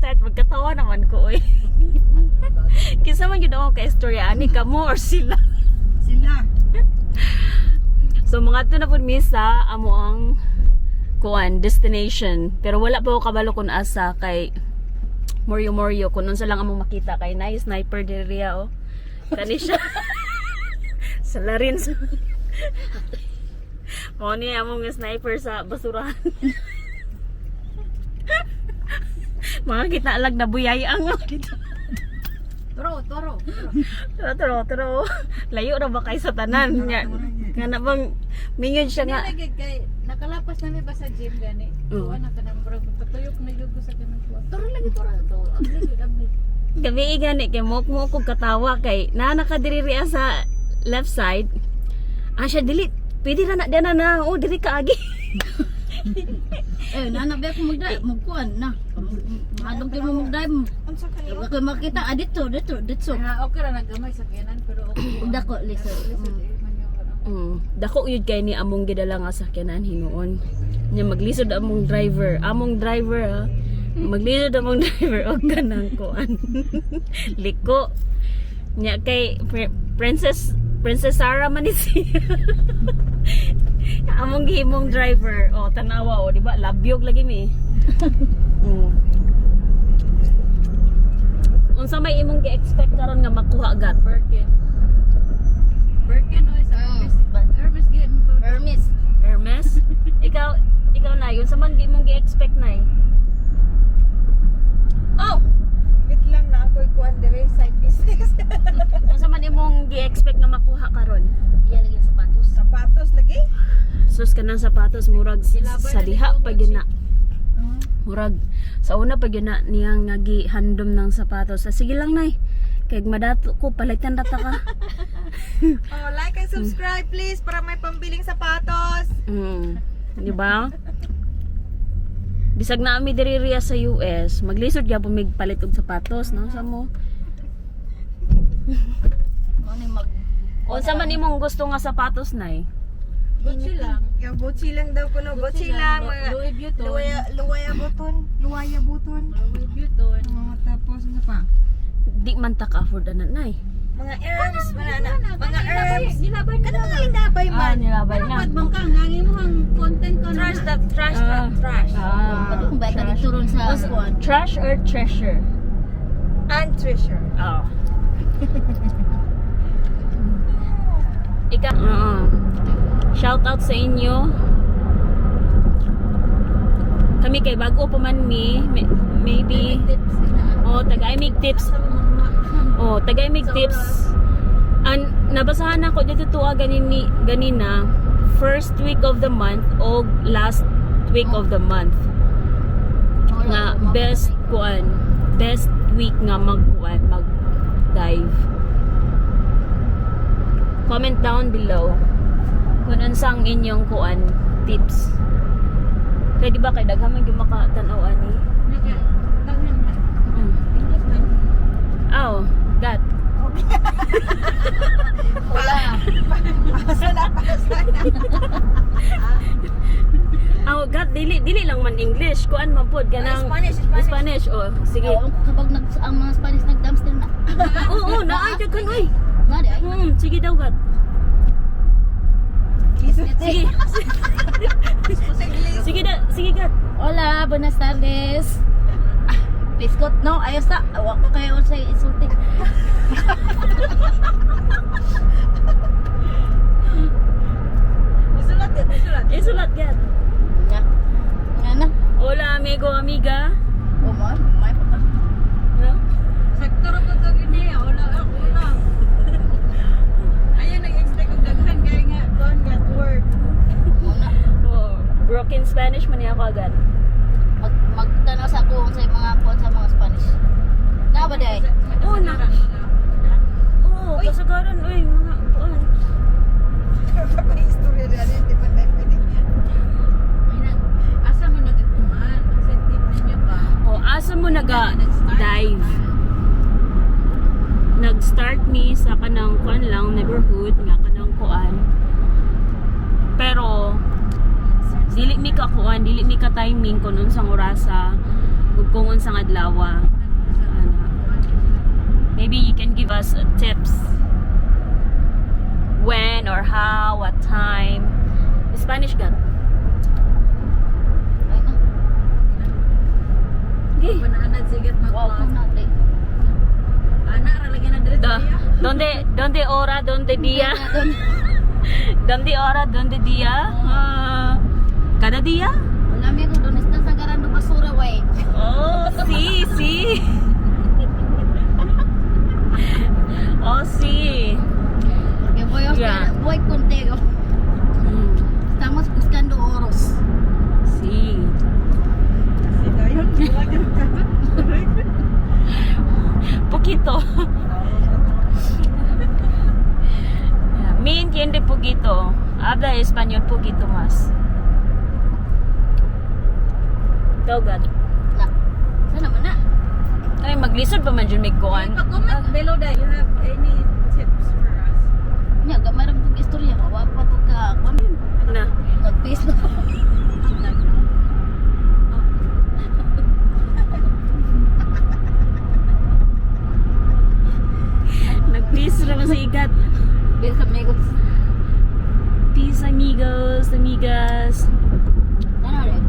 start magkatawa naman ko eh. Kisa man yun ako ka-istorya ani ka mo or sila. Sila. So mga to na po misa amo ang kuan destination, pero wala pa ako kabalo kun asa kay Moryo kun unsa lang among makita kay nice sniper diri oh. Kani siya. Salarin sa mo ni among sniper sa basurahan. Mga kita lag na buyayang dito. Toro. Layo ra ba kay sa tanan nya? Nga na bang mingon siya nga. Kay nakalapas na mi ba sa gym gani. Kuha na kanang bro patuyok na jud ko sa kanang kuha. Toro. Abli. Gabi gani kay mo ko katawa kay na nakadiri sa left side. Siya dili pwede ra na diyan na oh diri ka agi. Nanabay ko magkuan na. Adong kay mo mag-drive. Unsa kanyo? Kay makita dito. Okay ra nagamay sa kanan pero okay. Dako lisod. Dako yun kay ni among gidala nga sakyanan hinuon. Nya maglisod among driver ha. Maglisod among driver og kanang kuan. Liko. Nya kay Princess Sarah man ni siya. Among gihimong driver. Oh, tanawa oh, di ba? Labyog lagi mi. Unsa may imong gi-expect karon nga makuha agad? Birkin o sa Hermes? Ikaw na yun sa man imong gi-expect na Oh, Wait lang na ako'y kuan dire side business. unsa man imong gi-expect nga makuha karon? iya lagi sapatos. Sapatos lagi? Sus kanang sapatos murag sa diha pa gyud na. Murag sa una pa gyud na niyang nagihandom ng sapatos. Sige lang nay. Kay madato ko palitan data ka. Oh, like and subscribe please para may pambiling sapatos. Di ba? Bisag na ami diri riya sa US, maglisod gyud mig palit og sapatos, no? Sa mo. Unsa man imong gusto nga sapatos nay? Gucci lang. Yung Gucci lang daw kuno, Gucci lang. Mga Louis Vuitton. Luwaya buton. Louis Vuitton. Tapos ano pa? Di man ta ka afford ana nay. Mga herbs, mga herbs. Nilabay na. Kada mga lindabay man. Nilabay na. Dapat bang ka ngangin mo ang content ko na. Trash. Padung ba ta dito ron sa kuan? Trash or treasure? And treasure. Oh. Ika, shout out sa inyo. Kami kay bago pa man maybe tagay mig tips. Tagay mig tips. An nabasahan ako dito tuwa ganina first week of the month o last week of the month. Nga best week nga mag dive. Comment down below kung unsang inyong tips. Kaya di ba kay daghan man gyud makatanaw ani? Oh, that. Wala. Pasala. Oh, God, dili lang man English. Kuan man pod ganang Spanish. Oh, sige. Kapag ang mga Spanish nag-dumpster na. Oo, naay daghan oy. Nga di ay. Sige daw, God. Sige. Sige, God. Hola, buenas tardes. Biskot, no? Ayos na. Awak ko kayo sa isulti. Isulat, God. Nga na. Hola, amigo, amiga. May pa ka. No? Sektor ko ito gini. Hola. Ayun, nag-expect kong daghan. Kaya nga, gone that word. Broken Spanish man niya ako agad. Magtanaw sa ako sa mga Spanish. Na ba day? Oo, na. Oo, kasagaran. Uy, mga kuan. Kapag istorya dali, di man na pwede. Asa mo nagkuhan? Sa tip niya ba? Asa mo dive? Nag-start mi sa kanang kuan lang neighborhood nga kanang kuan. Pero dili mi ka timing kun unsang orasa Kung unsa nga adlaw. Maybe you can give us tips. When or how, what time. Spanish God. Ay na. Okay. Banana sigat Wow, magkuan. natin. Ana ra lagi na dire Donde hora, donde dia? Doon. Donde hora, donde dia? Cada dia? Wala meron doon está sagrado basura way. Oh, sí, sí. Oh, sí. Porque Yeah. voy contigo. Mm, Estamos buscando oros. sí. Sila yun. Poquito. Yeah, me entiende poquito. Habla español poquito más. Ikaw, God. Na. Sana man na. Ay, maglisod pa man dyan may kuhan. Pag-comment below that you have any tips for us. Nya gamay ra tug istorya. Wa pa to ka kon. Na. Nag-face na. Nag-peace naman sa igat. Besa amigos. Peace, amigos, amigas. Sana rin.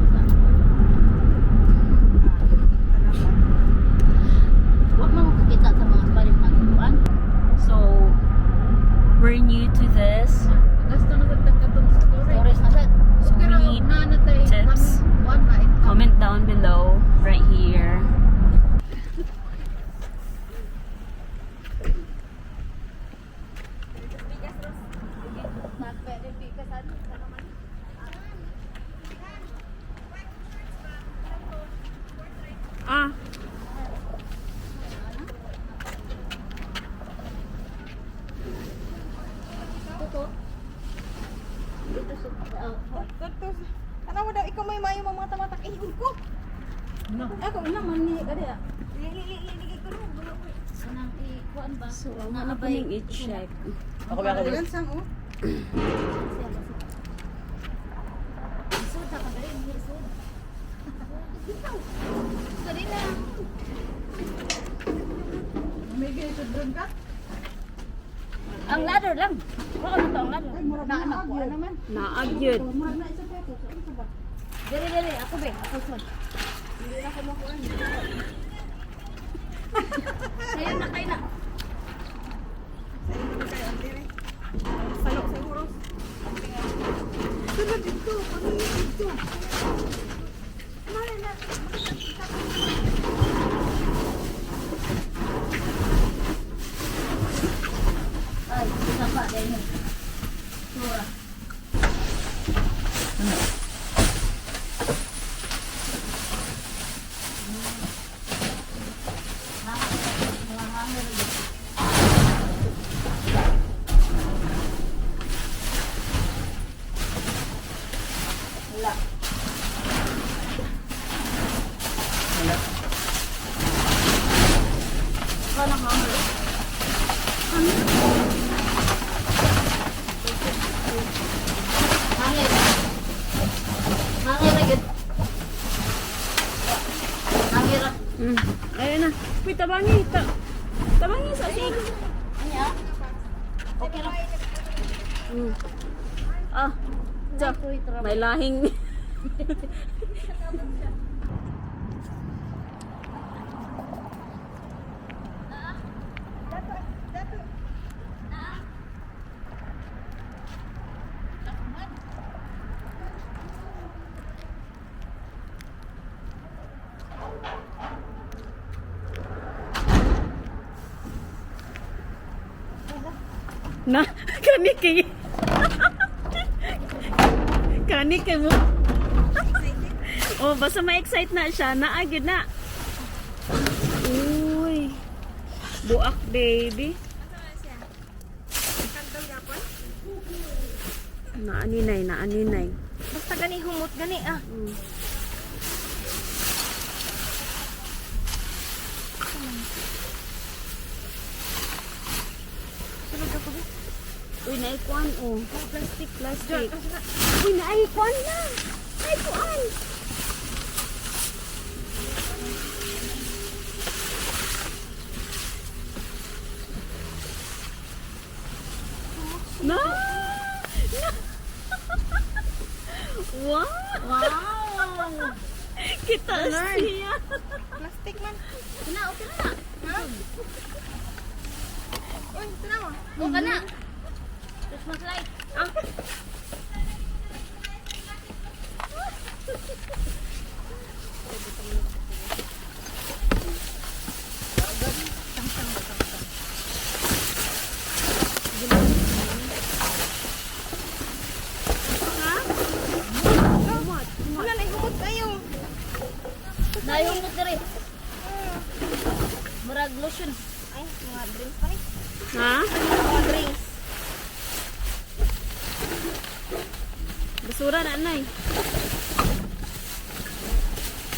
Wa man ko kita sa mga palit na kuan. So, we're new to this. Gasto na gud katong story. Stories na sad. So, we Pero need na natay tips. one ba income. Comment down below, right here. Ah. Ano mo daw ikaw may mayo mga tamatak ihon ko. No. Ako ina man ni kadi ah. Lili ko no. Sanang i-kuan ba? So, ano pa ning i-check? Ako ba ka dito? Sang oh. Isod ka dali, isod. Dali na. May gito drone ka? Ang ladder lang. Wala na to ang ladder. Na anak ko naman. Naagyod. Murag na isa peso. Ano ka ba? Dali, ako be, ako son. Hindi na ko makuha. Kayo na, kayo na. Salok sa huros. Sunod dito. Ano yun dito? Mali na. Ay, isa pa din. Sura. Wala. Ikaw na hammer. Hangin. Hangin na gid. Hangin ra. Ayun na. Uy, tabangi. Tabangi sa sig. Anya? Okay ra. Ah. Tiyak. May lahing. Na, kani kay kani kay mo. Oh, basta ma-excite na siya, naagid na. Uy. Buak baby. Kantaw yapon. Naaninay. Basta gani humot gani ah. Uy, naikuan oh. Plastic. Uy, naikuan na. Naikuan. Kita siya. Plastic man. Kana, okay na. Ha? Uy, tanawa. O, kana. Christmas light. Wala na ihumot tayo. Dayong mo diri. Murag lotion. Ay, mga drinks pa rin. Ha? Mga drinks. Basura na nay.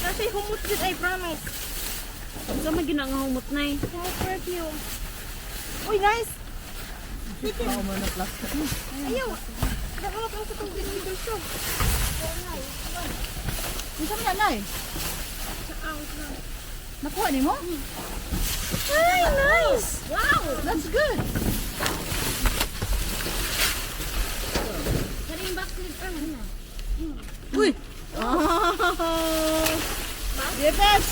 Kasi humot dito, I promise. Sa mga ginangahumot nay. Yung perfume. Uy, guys. Ayaw. Nakawak lang sa itong dito siya. Ang sabi na, Nay? Nakuha ni mo? Ay, nice. Wow, that's good. Karing backlit na. Uy! Oh. Yes!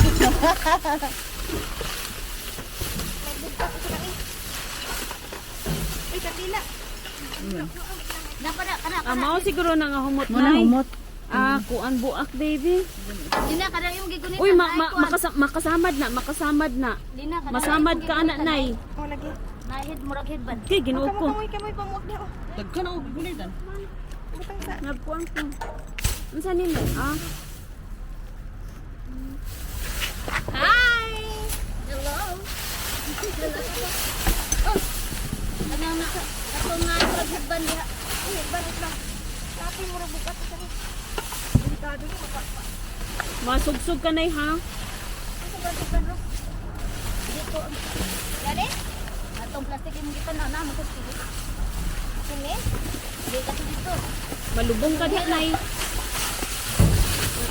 Uy, katila. Mao siguro nangahumot Muna nay. humot. Kuan buak baby. Dina kada yung gigunin. Uy, makasamad na. Dina kada. Masamad ka ana nay. Oh, lagi. Nahid murag headband. Kay ginuo ko. Kamoy pamuok niya. Oh. Dagkan ako gigulitan. Butang sa. Nagkuan ko. Unsa nimo? Hi! Hello. Oh. Kanang nasa ato nga murag headband diha. Uy, bakit lang? Tapi mo rin bukas sa rin. Delikado niya. Masugsug ka nay ha. Dito. Gani? Atong plastic yung kita na mo kasi. Sini? Di kasi dito. Malubong ka diha nay.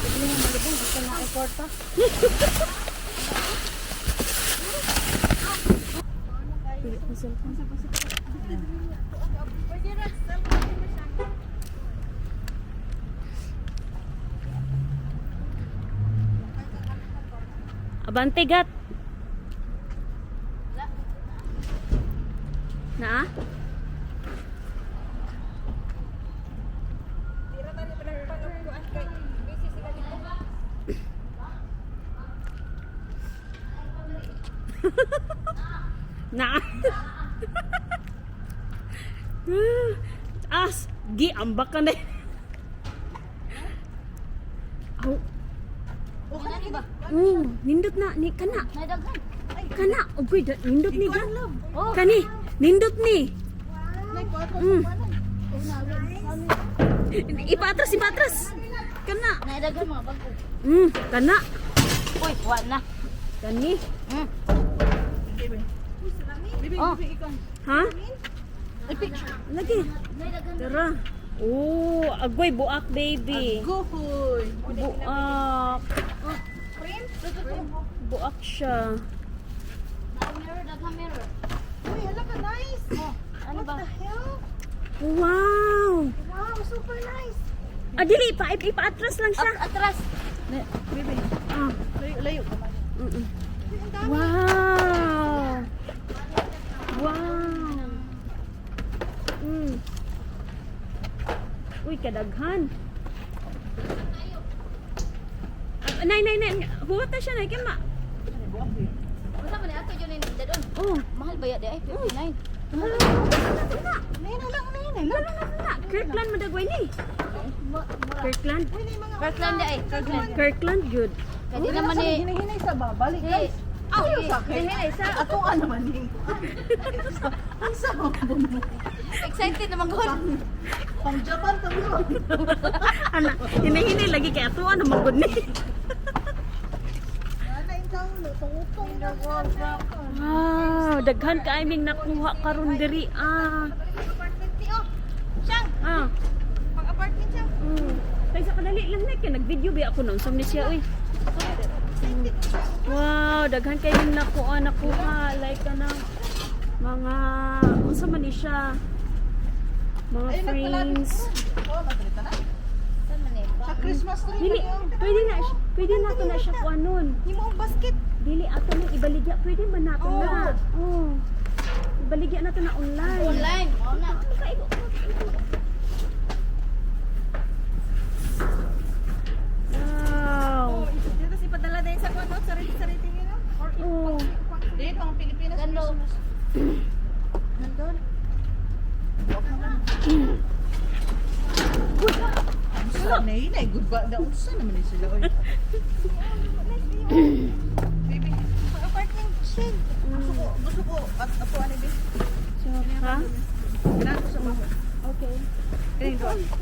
Hindi mo malubong gusto na effort pa. Pilit ko cellphone. Pwede na. Cellphone mo siya. Abante gat. Na? Tira tayo pinagpanaguan kay busy sila dito. Na? Gi ambak ka na. Aw, Okay na ba? nindot na ni kana. Nadaghan. Kana, ogoy, nindot ni gan. Oh. Kani, nindot ni. Mm. Ipatras. Kana. Nadaghan mga bago. Kana. Uy, kuha na. Kani. Oh. Ha? I-picture. Lagi. Nadaghan. Tara. Oh, agoy buak baby. Gohoy. Buak. Buak siya. Daghang mirror. Uy, hala ka nice. Oh, ano ba? What the hell? Wow. Wow, super nice. Dili ipaatras lang siya. Atras. Ah. Layo ka man. Mm-mm. Uy, ang dami. Wow. Wow. Uy, kadaghan. Nay. Huwata siya, nay. Kaya Unsa man ni ato jud ni dadon? Oh. Mahal ba ya di ay 59. Kirkland madagway ni. Kirkland. Kirkland di ay. Kirkland good. Kadi naman ni Hinahinay sa babalik. Hey. Aw, Hinay sa Ako ano man din. Ang sama mo. excited naman ko. Pang Japan ka mo. Ana, hinahinay lagi kay ato ano magud ni. Ana ikaw no, tungutong na Wow, daghan ka aming nakuha karon diri apartment ni oh. Siyang, pang apartment siya. Kay sa kadali lang na kay nag-video ba ako noon ni siya uy. Wow, daghan kay aming nakuha like kanang mga unsa man ni siya? Mga frames. Oh, masalita na. Saan man ni? Christmas tree. Dili, pwede na to na siya kuan nun. Himo ang basket. Dili ato nang ibaligya, pwede man nato na. Oh. Ibaligya nato na online. Online, mao na. Wow. Dito si padala din sa kuno, sarili-sarili nyo. Or Oh. Dili pang Pilipinas. Gando. nandun. Sa nay, good ba daw sa naman ni sila oy. Baby, apartment shed. Gusto ko at apo ani din. Ha? Kailangan ko sa mga. Okay. Kailangan ko.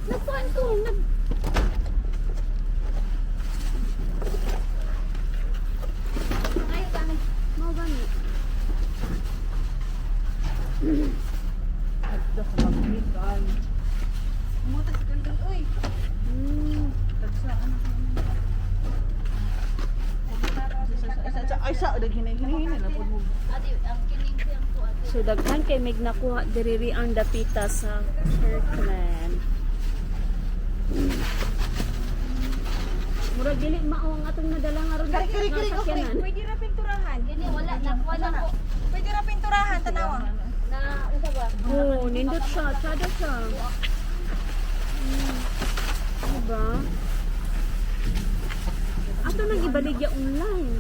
Nagkuhan ko. Ayo kami. Mau gani. Adto sa mga kan. Mutas kandang oy. Tagsa ano. Ay sa dag hinay-hinay na pud mo. Adi ang kining siyang ko adi. So daghan kay mig nakuha diri ang dapita sa Kirkland. Murag dili mao ang atong nadala nga ron. Kiri okay. sakyanan. Pwede ra pinturahan. Kini wala na ko. Pwede ra pinturahan tanawa. Na ano ba? Oh, nindot siya, tsada siya. Diba? Ato nang ibaligya online.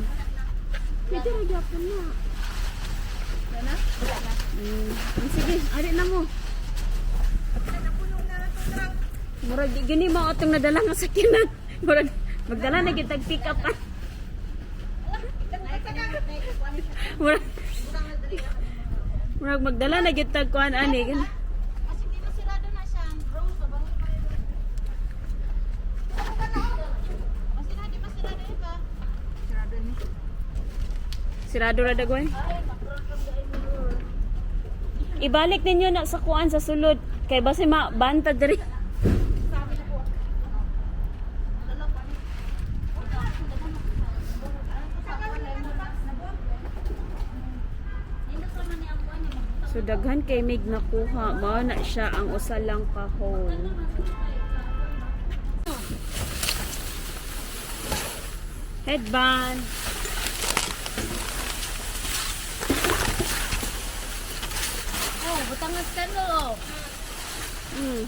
Pwede ra gyapon na. Wala na. Sige, ari na mo. Napulong na lang tong truck. Murag gini mo atong nadala nga sakyanan. Murag magdala na gitag pick up pa. Murag Murag magdala na gitag kuan ani. Kasi di na sirado na siya. Rose ba bang? Kasi na di pa sirado ito. Sarado ni. Sirado ra dagway. Ay, makron kang gaay mirror. Ibalik ninyo na sa kuan sa sulod kay basi mabanta diri. So daghan kay mig nakuha, mao na siya ang usa lang kahon. Headband. Oh, butangan candle oh. $6. Mm.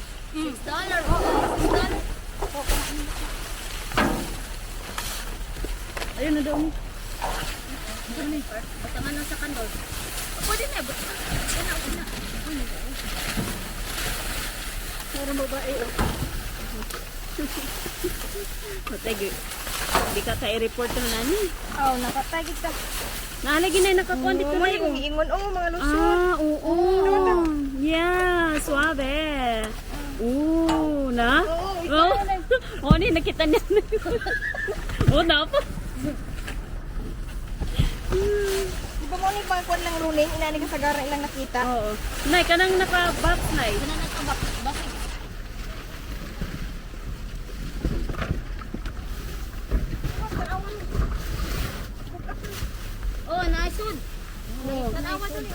Oh, Ayun na daw ni. butangan na sa candle. Pwede na, butangan. Para babae oh. Matay. Di ka report na nani. Oh, nakatagid ka. Naalagi na nakakuan dito na yung ingon mga lusot. Ah, oo. Yeah, suave. Oo, na? Oo, oh, ni nakita niya. Oh, na pa. Di ba mo ni pangkuan lang ruling, inani ka sa gara ilang nakita. Oo. Nay, kanang naka-box, Nay. Butangan na ka bakit? Oh, naisod. Tanawa to ni.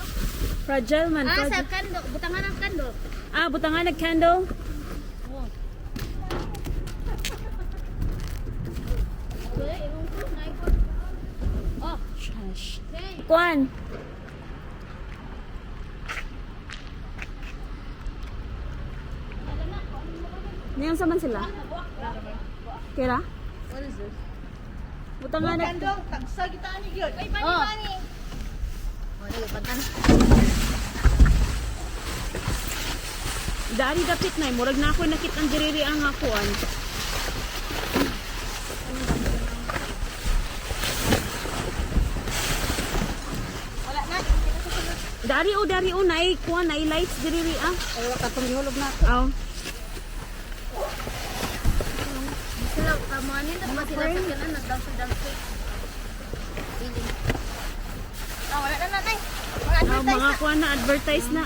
Fragile man. Ah, sa Fragile. kando, butangan ng kando. Ah, butangan nag-candle. Oh. Okay, imong ko naikot. Oh, Trash. okay. Kuan. Ngayon saman sila? Kira? What is this? Butangan nag... Kandong, tagsa kita ni gyud. Ay, Oh. bani. Oh, nagpatan. Dari dapit na, murag na ako nakitang diriri ang akuan. Wala na. Dari o, naay kuan, naay lights diriri ah. Ay, wala katong gihulog na. Aw. Sila, kamuanin na ba sila sa kanan, nagdawsa-dawsa. Ah, wala na natin. Mga Aw, advertise mga na. kuan na advertise na.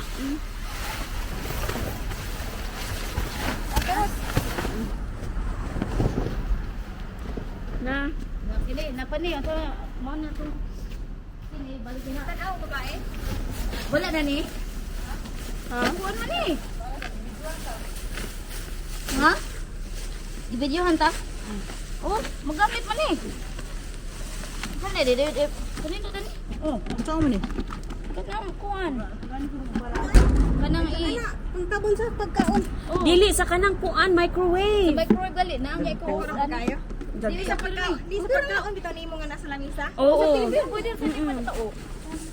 Na. Kini, napani, ito, mo na ito. Kini, balik na. Tanaw, babae. Wala na ni? Ha? Kuhan man ni. Ha? Di-videohan ta? Oh, magamit man eh. Ano di kanino tani? Oh, ang saan mo ni? Kanang kuan. Kanang Ang tabon sa pagkaon. Oh. Dili sa kanang kuan Sa microwave. microwave gali na ang ko. Kayo? Dili sa pagkaon. Di sa pagkaon bitaw nimo nga nasa lamisa. Oo. Pwede sa di man tao.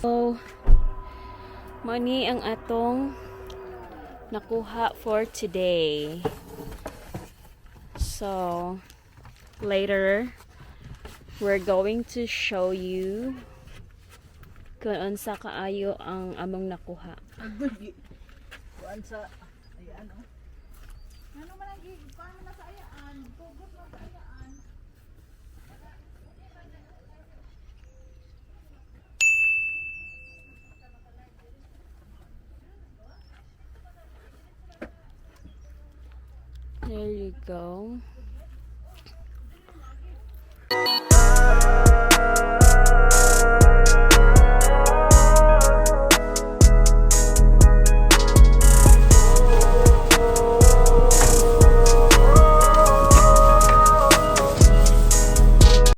So, money ang atong nakuha for today. So, later, we're going to show you kung unsa kaayo ang among nakuha. Agud. Kuan sa ayan oh. Ano man ang paano na sa ayaan? Tugot mo sa ayaan. There you go.